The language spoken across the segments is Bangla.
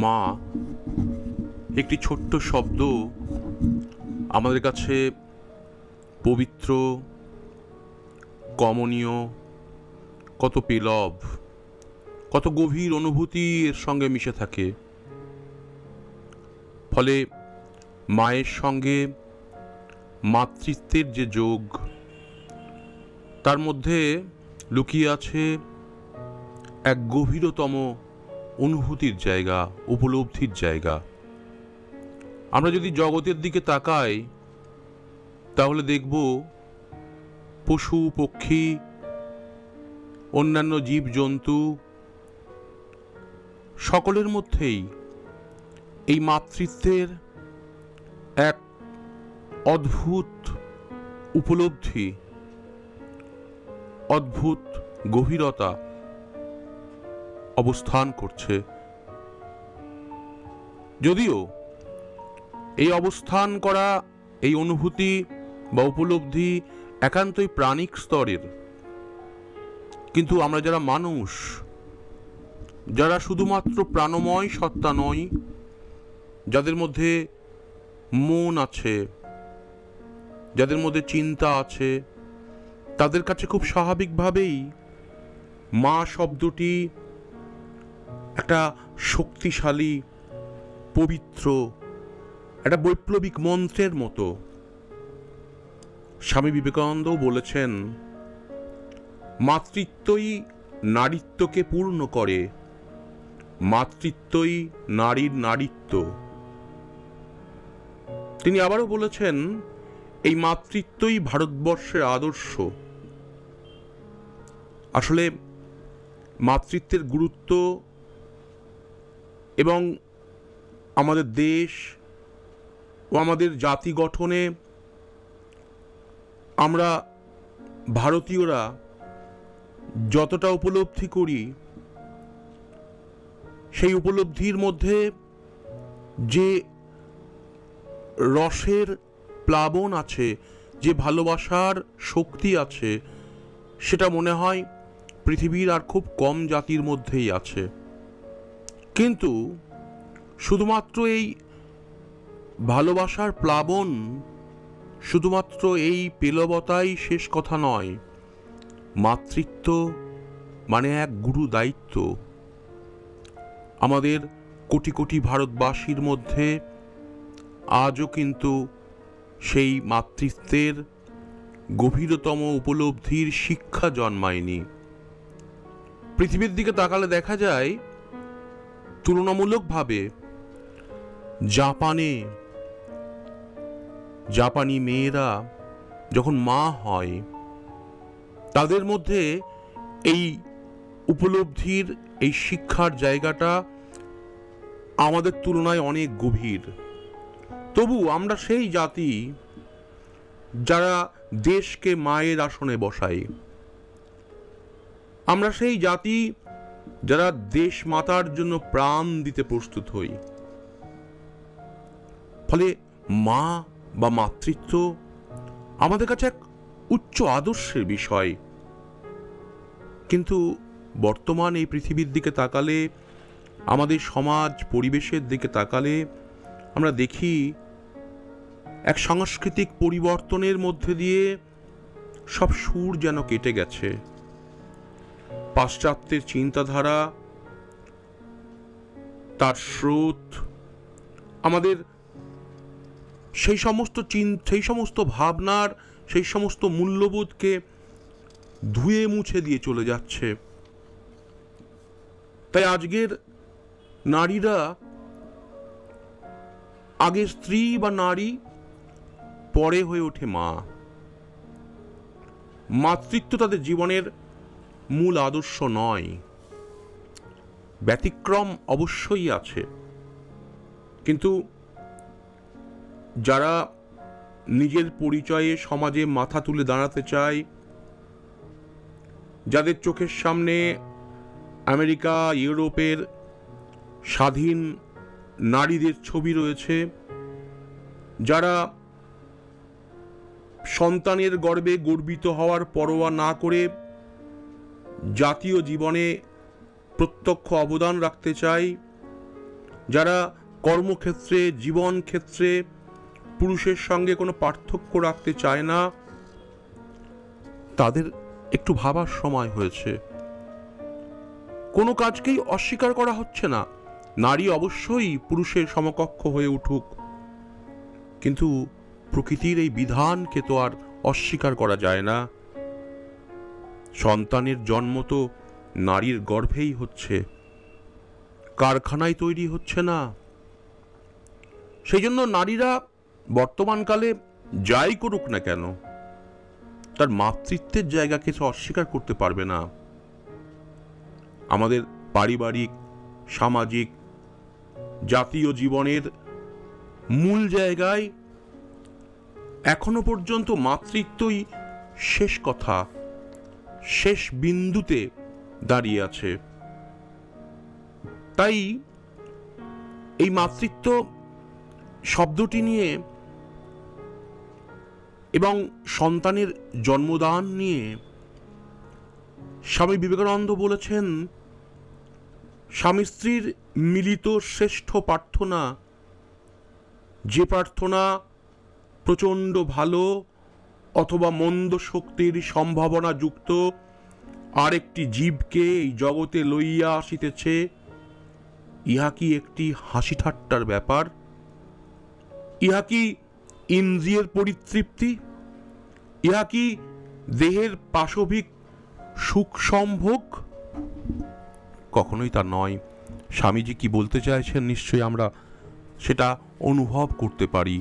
মা একটি ছোট্ট শব্দ, আমাদের কাছে পবিত্র, কমনীয়, কত পেলব, কত গভীর অনুভূতি এর সঙ্গে মিশে থাকে। ফলে মায়ের সঙ্গে মাতৃত্বের যে যোগ, তার মধ্যে লুকিয়ে আছে এক গভীরতম অনুভূতির জায়গা, উপলব্ধির জায়গা। আমরা যদি জগতের দিকে তাকাই তাহলে দেখব পশু পক্ষী, অন্যান্য জীবজন্তু সকলের মধ্যেই এই মাতৃত্বের এক অদ্ভুত উপলব্ধি, অদ্ভুত গভীরতা অবস্থান করছে। যদিও এই অবস্থান করা, এই অনুভূতি বা উপলব্ধি একান্তই প্রাণিক স্তরের, কিন্তু আমরা যারা মানুষ, যারা শুধুমাত্র প্রাণময় সত্তা নয়, যাদের মধ্যে মন আছে, যাদের মধ্যে চিন্তা আছে, তাদের কাছে খুব স্বাভাবিকভাবেই মা শব্দটি একটা শক্তিশালী, পবিত্র, একটা বৈপ্লবিক মন্ত্রের মতো। স্বামী বিবেকানন্দও বলেছেন, মাতৃত্বই নারীত্বকে পূর্ণ করে, মাতৃত্বই নারীর নারীত্ব। তিনি আবারও বলেছেন, এই মাতৃত্বই ভারতবর্ষের আদর্শ। আসলে মাতৃত্বের গুরুত্ব এবং আমাদের দেশ ও আমাদের জাতি গঠনে আমরা ভারতীয়রা যতটা উপলব্ধি করি, সেই উপলব্ধির মধ্যে যে রসের প্লাবন আছে, যে ভালোবাসার শক্তি আছে, সেটা মনে হয় পৃথিবীর আর খুব কম জাতির মধ্যেই আছে। কিন্তু শুধুমাত্র এই ভালোবাসার প্লাবন, শুধুমাত্র এই পেলবতাই শেষ কথা নয়। মাতৃত্ব মানে এক গুরু দায়িত্ব। আমাদের কোটি কোটি ভারতবাসীর মধ্যে আজও কিন্তু সেই মাতৃত্বের গভীরতম উপলব্ধির শিক্ষা জন্মায়নি। পৃথিবীর দিকে তাকালে দেখা যায়, তুলনামূলকভাবে জাপানি মেয়েরা যখন মা হয়, তাদের মধ্যে এই উপলব্ধির, এই শিক্ষার জায়গাটা আমাদের তুলনায় অনেক গভীর। তবু আমরা সেই জাতি যারা দেশকে মায়ের আসনে বসাই। আমরা সেই জাতি যারা দেশ মাতার জন্য প্রাণ দিতে প্রস্তুত হই। ফলে মা বা মাতৃত্ব আমাদের কাছে এক উচ্চ আদর্শের বিষয়। কিন্তু বর্তমান এই পৃথিবীর দিকে তাকালে, আমাদের সমাজ পরিবেশের দিকে তাকালে আমরা দেখি এক সাংস্কৃতিক পরিবর্তনের মধ্যে দিয়ে সব সুর যেন কেটে গেছে। পাশ্চাত্যের চিন্তাধারা, তার স্রোত আমাদের সেই সমস্ত ভাবনার, সেই সমস্ত মূল্যবোধকে ধুয়ে মুছে দিয়ে চলে যাচ্ছে। তাই আজকের নারীরা আগে স্ত্রী বা নারী, পরে হয়ে ওঠে মা। মাতৃত্ব তাদের জীবনের মূল আদর্শ নয়। ব্যতিক্রম অবশ্যই আছে, কিন্তু যারা নিজের পরিচয়ে সমাজে মাথা তুলে দাঁড়াতে চায়, যাদের চোখের সামনে আমেরিকা, ইউরোপের স্বাধীন নারীদের ছবি রয়েছে, যারা সন্তানের গর্ভে গর্বিত হওয়ার পরোয়া না করে জাতীয় জীবনে প্রত্যক্ষ অবদান রাখতে চাই, যারা কর্মক্ষেত্রে, জীবন ক্ষেত্রে পুরুষের সঙ্গে কোনো পার্থক্য রাখতে চায় না, তাদের একটু ভাবার সময় হয়েছে। কোনো কাজকেই অস্বীকার করা হচ্ছে না। নারী অবশ্যই পুরুষের সমকক্ষ হয়ে উঠুক, কিন্তু প্রকৃতির এই বিধানকে তো আর অস্বীকার করা যায় না। সন্তানের জন্ম তো নারীর গর্ভেই হচ্ছে, কারখানায় তৈরি হচ্ছে না। সেই জন্য নারীরা বর্তমানকালে যাই করুক না কেন, তার মাতৃত্বের জায়গাকে সে অস্বীকার করতে পারবে না। আমাদের পারিবারিক, সামাজিক, জাতীয় জীবনের মূল জায়গায় এখনো পর্যন্ত মাতৃত্বই শেষ কথা, শেষ বিন্দুতে দাঁড়িয়ে আছে। তাই এই মাতৃত্ব শব্দটি নিয়ে এবং সন্তানের জন্মদান নিয়ে স্বামী বিবেকানন্দ বলেছেন, স্বামী স্ত্রীর মিলিত শ্রেষ্ঠ প্রার্থনা, যে প্রার্থনা প্রচণ্ড ভালো অথবা মন্দ শক্তির সম্ভাবনা যুক্ত আরেকটি জীবকে এই জগতে লইয়া আসিতেছে, ইহা কি একটি হাসি ঠাট্টার ব্যাপার? ইহা কি ইন্দ্রিয়ের পরিতৃপ্তি? ইহা কি দেহের পাশবিক সুখ সম্ভোগ? কখনোই তা নয়। স্বামীজি কি বলতে চাইছেন নিশ্চয়ই আমরা সেটা অনুভব করতে পারি।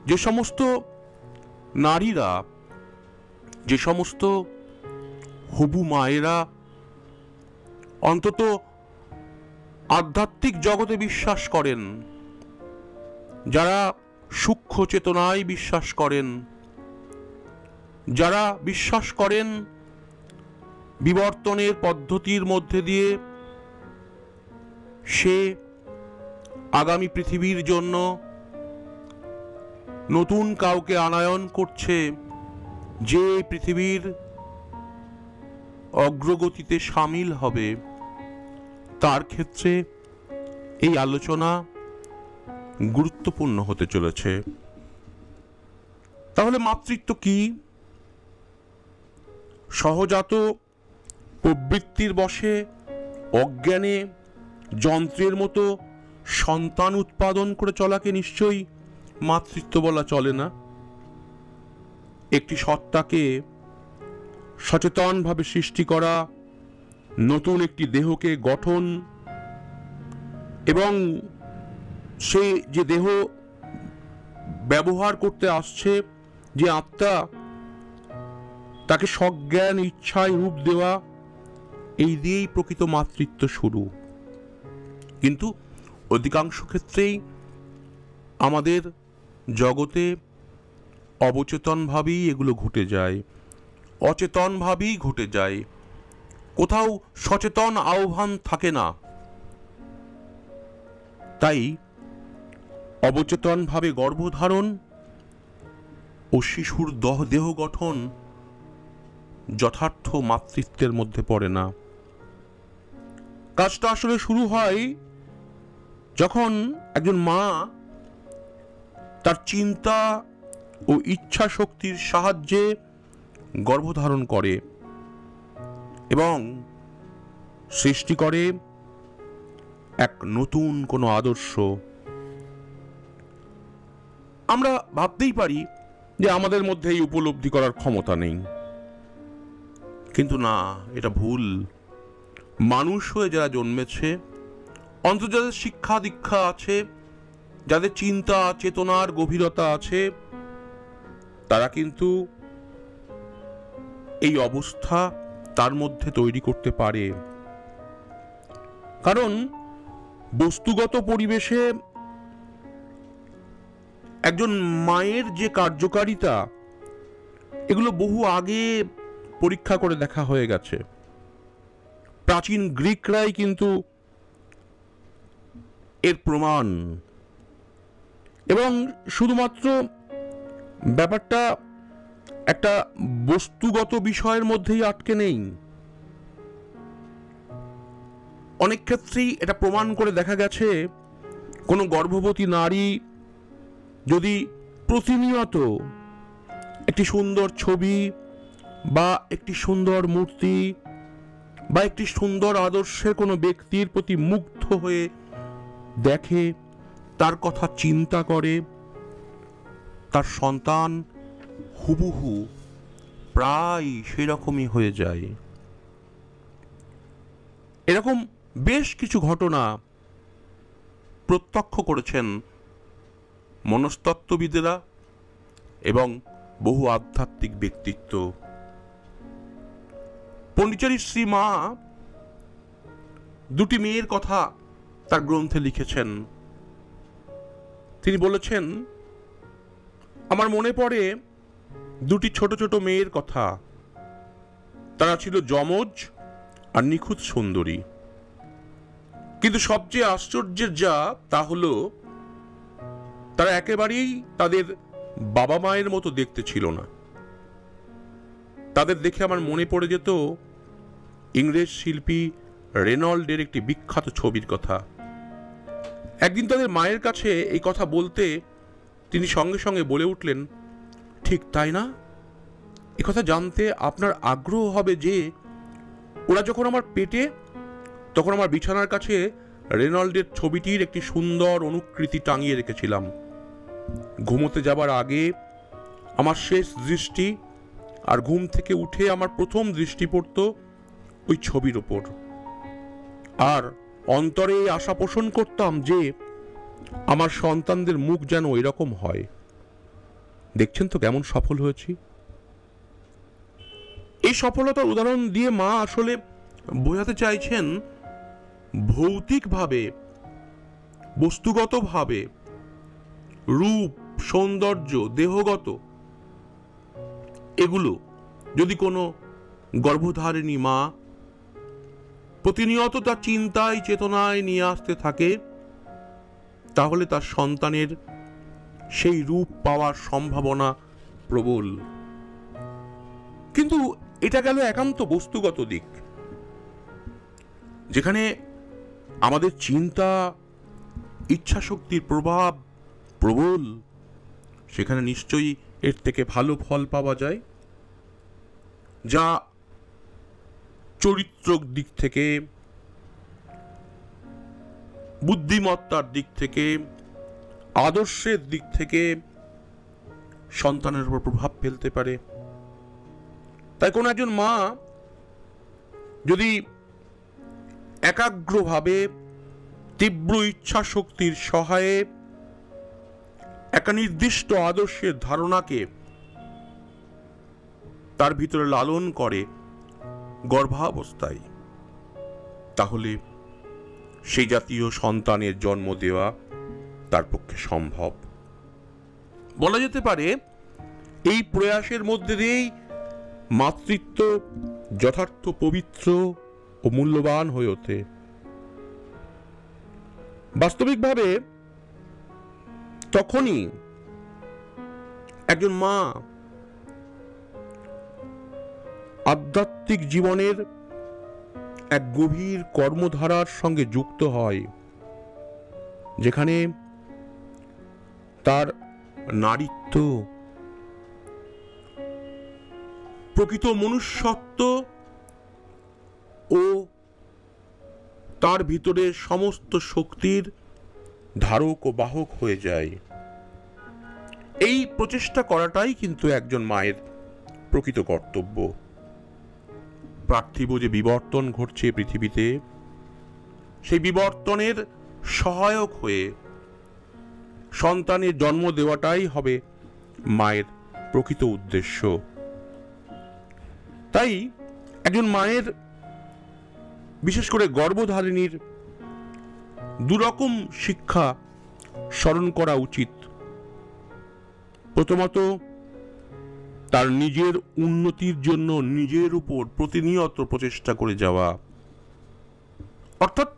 যে সমস্ত নারীরা, যে সমস্ত হবু মায়েরা অন্তত আধ্যাত্মিক জগতে বিশ্বাস করেন, যারা সূক্ষ্ম চেতনায় বিশ্বাস করেন, যারা বিশ্বাস করেন বিবর্তনের পদ্ধতির মধ্যে দিয়ে সে আগামী পৃথিবীর জন্য নতুন কাউকে আনয়ন করছে, যে পৃথিবীর অগ্রগতিতে সামিল হবে, তার ক্ষেত্রে এই আলোচনা গুরুত্বপূর্ণ হতে চলেছে। তাহলে মাতৃত্ব কি? সহজাত প্রবৃত্তির বশে অজ্ঞানে যন্ত্রের মতো সন্তান উৎপাদন করে চলাকে নিশ্চয়ই মাতৃত্ব বলা চলে না। একটি সত্তাকে সচেতনভাবে সৃষ্টি করা, নতুন একটি দেহকে গঠন, এবং সে যে দেহ ব্যবহার করতে আসছে, যে আত্মা, তাকে সজ্ঞান ইচ্ছায় রূপ দেওয়া, এই দিয়েই প্রকৃত মাতৃত্ব শুরু। কিন্তু অধিকাংশ ক্ষেত্রেই আমাদের জগতে অবচেতনভাবেই এগুলো ঘটে যায়, অচেতনভাবেই ঘটে যায়, কোথাও সচেতন আহ্বান থাকে না। তাই অবচেতনভাবে গর্ভধারণ ও শিশুর দেহ গঠন যথার্থ মাতৃত্বের মধ্যে পড়ে না। কাজটা আসলে শুরু হয় যখন একজন মা তার চিন্তা ও ইচ্ছা শক্তির সাহায্যে গর্ভধারণ করে এবং সৃষ্টি করে এক নতুন কোনো আদর্শ। আমরা ভাবতেই পারি যে আমাদের মধ্যে এই উপলব্ধি করার ক্ষমতা নেই, কিন্তু না, এটা ভুল। মানুষ হয়ে যারা জন্মেছে, অন্তত যাদের শিক্ষা দীক্ষা আছে, যাদের চিন্তা চেতনার গভীরতা আছে, তারা কিন্তু এই অবস্থা তার মধ্যে তৈরি করতে পারে। কারণ বস্তুগত পরিবেশে একজন মায়ের যে কার্যকারিতা, এগুলো বহু আগে পরীক্ষা করে দেখা হয়ে গেছে। প্রাচীন গ্রিকরাই কিন্তু এর প্রমাণ। এবং শুধুমাত্র ব্যাপারটা একটা বস্তুগত বিষয়ের মধ্যেই আটকে নেই। অনেক ক্ষেত্রেই এটা প্রমাণ করে দেখা গেছে, কোনো গর্ভবতী নারী যদি প্রতিনিয়ত একটি সুন্দর ছবি বা একটি সুন্দর মূর্তি বা একটি সুন্দর আদর্শের কোনো ব্যক্তির প্রতি মুগ্ধ হয়ে দেখে, তার কথা চিন্তা করে, তার সন্তান হুবহু প্রায় সেরকমই হয়ে যায়। এরকম বেশ কিছু ঘটনা প্রত্যক্ষ করেছেন মনস্তত্ত্ববিদেরা এবং বহু আধ্যাত্মিক ব্যক্তিত্ব। পণ্ডিচারী শ্রী মা দুটি মেয়ের কথা তার গ্রন্থে লিখেছেন। তিনি বলেছেন, আমার মনে পড়ে দুটি ছোট ছোট মেয়ের কথা। তারা ছিল যমজ আর নিখুঁত সুন্দরী, কিন্তু সবচেয়ে আশ্চর্যের যা তা হলো তারা একেবারেই তাদের বাবা মায়ের মতো দেখতে ছিল না। তাদের দেখে আমার মনে পড়ে যেত ইংরেজ শিল্পী রেনল্ডের একটি বিখ্যাত ছবির কথা। একদিন তাদের মায়ের কাছে এই কথা বলতে তিনি সঙ্গে সঙ্গে বলে উঠলেন, ঠিক তাই না? এ কথা জানতে আপনার আগ্রহ হবে যে ওরা যখন আমার পেটে, তখন আমার বিছানার কাছে রেনল্ডের ছবিটির একটি সুন্দর অনুকৃতি টাঙিয়ে রেখেছিলাম। ঘুমোতে যাবার আগে আমার শেষ দৃষ্টি আর ঘুম থেকে উঠে আমার প্রথম দৃষ্টি পড়ত ওই ছবির ওপর। আর অন্তরে আশা পোষণ করতাম যে আমার সন্তানদের মুখ যেন এরকম হয়। দেখছেন তো কেমন সফল হয়েছি। এই সফলতার উদাহরণ দিয়ে মা আসলে বোঝাতে চাইছেন, ভৌতিকভাবে, বস্তুগতভাবে, রূপ, সৌন্দর্য, দেহগত, এগুলো যদি কোনো গর্ভধারিণী মা প্রতিনিয়ত তার চিন্তায় চেতনায় নিয়ে আসতে থাকে, তাহলে তার সন্তানের সেই রূপ পাওয়ার সম্ভাবনা প্রবল। কিন্তু এটা গেল একান্ত বস্তুগত দিক। যেখানে আমাদের চিন্তা, ইচ্ছাশক্তির প্রভাব প্রবল, সেখানে নিশ্চয়ই এর থেকে ভালো ফল পাওয়া যায়, যা চরিত্রের দিক থেকে, বুদ্ধিমত্তার দিক থেকে, আদর্শের দিক থেকে সন্তানের উপর প্রভাব ফেলতে পারে। তাই কোনো একজন মা যদি একাগ্রভাবে তীব্র ইচ্ছা শক্তির সহায়ে একটা নির্দিষ্ট আদর্শের ধারণাকে তার ভিতরে লালন করে গর্ভাবস্থায়, তাহলে সেই জাতীয় সন্তানের জন্ম দেওয়া তার পক্ষে সম্ভব। বলা যেতে পারে এই প্রয়াসের মধ্যে দিয়েই মাতৃত্ব যথার্থ পবিত্র ও মূল্যবান হয়ে ওঠে। বাস্তবিকভাবে তখনই একজন মা আধ্যাত্মিক জীবনের এক গভীর কর্মধারার সঙ্গে যুক্ত হয়, যেখানে তার নারীত্ব, প্রকৃত মনুষ্যত্ব ও তার ভিতরে সমস্ত শক্তির ধারক ও বাহক হয়ে যায়। এই প্রচেষ্টা করাটাই কিন্তু একজন মায়ের প্রকৃত কর্তব্য। পার্থিব যে বিবর্তন ঘটছে পৃথিবীতে, সেই বিবর্তনের সহায়ক হয়ে সন্তানের জন্ম দেওয়াটাই হবে মায়ের প্রকৃত উদ্দেশ্য। তাই একজন মায়ের, বিশেষ করে গর্ভধারিণীর, দুরকম শিক্ষা স্মরণ করা উচিত। প্রথমত, তার নিজের উন্নতির জন্য নিজের উপর প্রতিনিয়ত প্রচেষ্টা করে যাওয়া, অর্থাৎ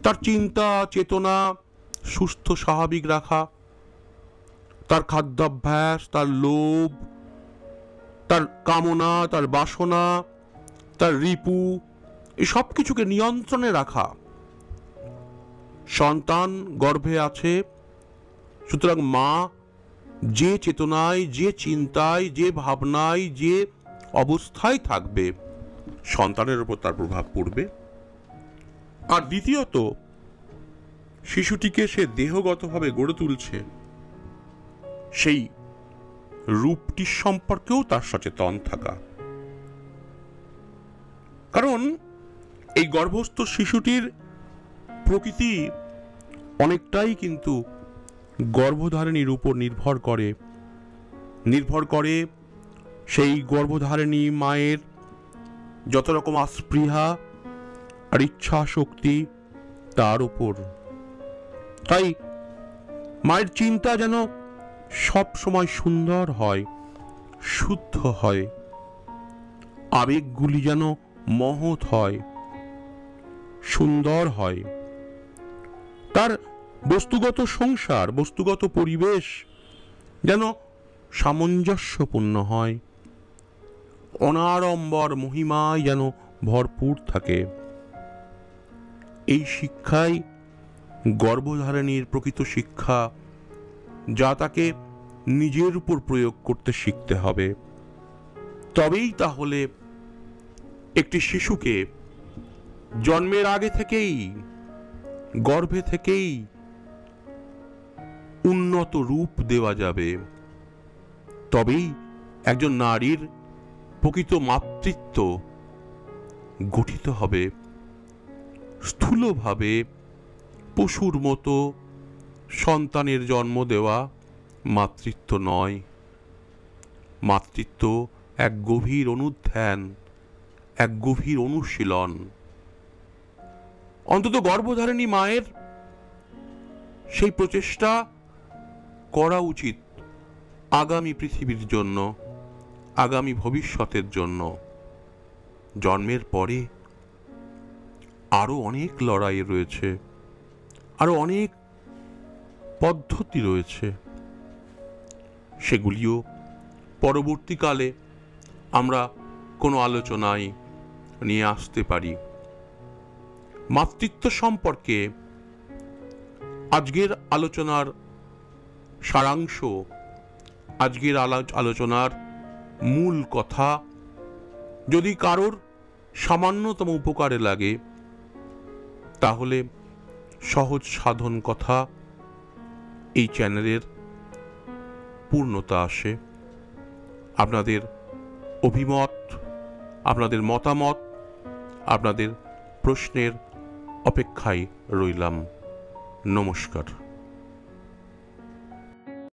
তার চিন্তা চেতনা সুস্থ স্বাভাবিক রাখা, তার খাদ্যাভ্যাস, তার লোভ, তার কামনা, তার বাসনা, তার রিপু, এই সব কিছুকে নিয়ন্ত্রণে রাখা। সন্তান গর্ভে আছে, সুতরাং মা যে চেতনায়, যে চিন্তায়, যে ভাবনায়, যে অবস্থায় থাকবে, সন্তানের উপর তার প্রভাব পড়বে। আর দ্বিতীয়ত, শিশুটিকে সে দেহগতভাবে গড়ে তুলছে, সেই রূপটির সম্পর্কেও তার সচেতন থাকা। কারণ এই গর্ভস্থ শিশুটির প্রকৃতি অনেকটাই কিন্তু গর্ভধারিণীর উপর নির্ভর করে সেই গর্ভধারিণী মায়ের যত রকম আস্পৃহা আর ইচ্ছা শক্তি তার উপর। তাই মায়ের চিন্তা যেন সব সময় সুন্দর হয়, শুদ্ধ হয়, আবেগগুলি যেন মহৎ হয়, সুন্দর হয়, তার বস্তুগত সংসার, বস্তুগত পরিবেশ যেন সামঞ্জস্যপূর্ণ হয়, অনাড়ম্বর মহিমায় যেন ভরপুর থাকে। এই শিক্ষাই গর্ভধারিণীর প্রকৃত শিক্ষা, যা তাকে নিজের উপর প্রয়োগ করতে শিখতে হবে। তবেই তাহলে একটি শিশুকে জন্মের আগে থেকেই, গর্ভে থেকেই উন্নত রূপ দেওয়া যাবে। তবেই একজন নারীর প্রকৃত মাতৃত্ব গঠিত হবে। স্থূলভাবে পশুর মতো সন্তানের জন্ম দেওয়া মাতৃত্ব নয়। মাতৃত্ব এক গভীর অনুধ্যান, এক গভীর অনুশীলন। অন্তত গর্ভধারিণী মায়ের সেই প্রচেষ্টা করা উচিত আগামী পৃথিবীর জন্য, আগামী ভবিষ্যতের জন্য। জন্মের পরে আরো অনেক লড়াই রয়েছে, আরো অনেক পদ্ধতি রয়েছে, সেগুলিও পরবর্তীকালে আমরা কোনো আলোচনায় নিয়ে আসতে পারি। মাতৃত্ব সম্পর্কে আজকের আলোচনার সারাংশ, আজকের আলোচনার মূল কথা যদি কারোর সামান্যতম উপকারে লাগে, তাহলে সহজ সাধন কথা এই চ্যানেলের পূর্ণতা আসে। আপনাদের অভিমত, আপনাদের মতামত, আপনাদের প্রশ্নের অপেক্ষায় রইলাম। নমস্কার।